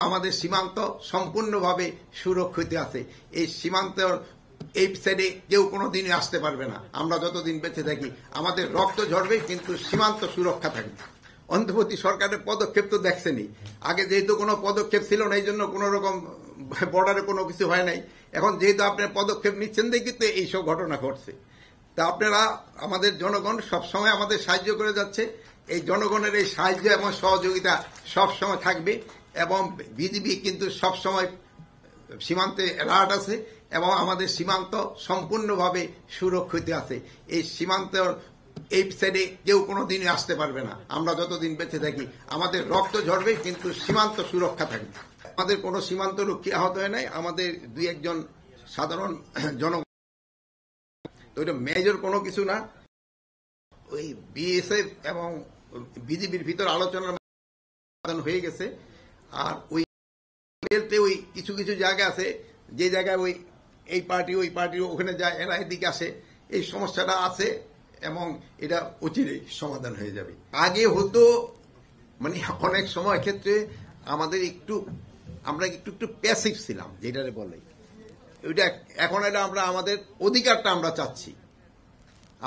আমাদের সীমান্ত সম্পূর্ণভাবে সুরক্ষিত আছে। এই সীমান্তের এই সাইডে কেউ কোনোদিনই আসতে পারবে না। আমরা যতদিন বেঁচে থাকি আমাদের রক্ত ঝরবে, কিন্তু সীমান্ত সুরক্ষা থাকবে। অন্তর্বর্তী সরকারের পদক্ষেপ তো দেখছেনই। আগে যেহেতু কোনো পদক্ষেপ ছিল না, এই জন্য কোনো রকম বর্ডারে কোনো কিছু হয় নাই। এখন যেহেতু আপনার পদক্ষেপ নিচ্ছেন দেখি তো এইসব ঘটনা ঘটছে। তা আপনারা আমাদের জনগণ সবসময় আমাদের সাহায্য করে যাচ্ছে। এই জনগণের এই সাহায্য এবং সহযোগিতা সবসময় থাকবে, এবং বিজিবি কিন্তু সবসময় সীমান্তে অ্যালার্ট আছে, এবং আমাদের সীমান্ত সম্পূর্ণভাবে সুরক্ষিত আছে। এই সীমান্তের এই সাইডে কেউ কোনোদিনই আসতে পারবে না। আমরা যতদিন বেঁচে থাকি আমাদের রক্ত ঝরবে, কিন্তু সীমান্ত সুরক্ষা থাকবে। আমাদের কোনো সীমান্ত রক্ষী আহত হয় নাই, আমাদের দুই একজন সাধারণ জনগণ। তো এটা মেজর কোনো কিছু না। ওই বিএসএফ এবং বিজিবির ভিতর আলোচনার হয়ে গেছে। আর ওই ওই কিছু কিছু জায়গা আছে যে জায়গায় ওই এই পার্টি ওই পার্টি ওখানে যায়, এরা এদিকে আসে, এই সমস্যাটা আছে, এবং এটা অচিরেই সমাধান হয়ে যাবে। আগে হতো মানে অনেক সময় ক্ষেত্রে আমাদের আমরা একটু প্যাসিভ ছিলাম, যেটারে বলে ওইটা। এখন এটা আমরা আমাদের অধিকারটা আমরা চাচ্ছি,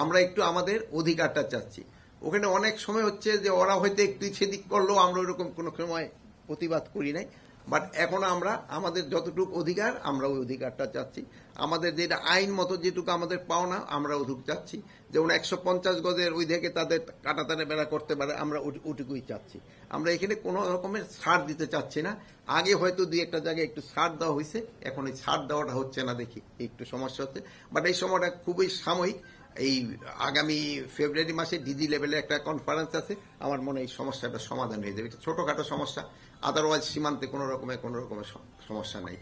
আমরা একটু আমাদের অধিকারটা চাচ্ছি। ওখানে অনেক সময় হচ্ছে যে ওরা হয়তো একটু সেদিক করলেও আমরা ওইরকম কোনো সময় প্রতিবাদ করি নাই। বাট এখন আমরা আমাদের যতটুকু অধিকার আমরা ওই অধিকারটা চাচ্ছি। আমাদের যেটা আইন মতো যেটুকু আমাদের পাওনা আমরা ওটুকু চাচ্ছি। যেমন 150 গজের ওই থেকে তাদের কাটাতারে বেড়া করতে পারে, আমরা ওটুকুই চাচ্ছি। আমরা এখানে কোনো রকমের ছাড় দিতে চাচ্ছি না। আগে হয়তো দুই একটা জায়গায় একটু ছাড় দেওয়া হয়েছে, এখন এই ছাড় দেওয়াটা হচ্ছে না, দেখি একটু সমস্যা হচ্ছে। বাট এই সময়টা খুবই সাময়িক। এই আগামী ফেব্রুয়ারি মাসে ডিজি লেভেলে একটা কনফারেন্স আছে, আমার মনে হয় এই সমস্যাটা সমাধান হয়ে যাবে। ছোটখাটো সমস্যা, আদারওয়াইজ সীমান্তে কোনো রকমের সমস্যা নাই।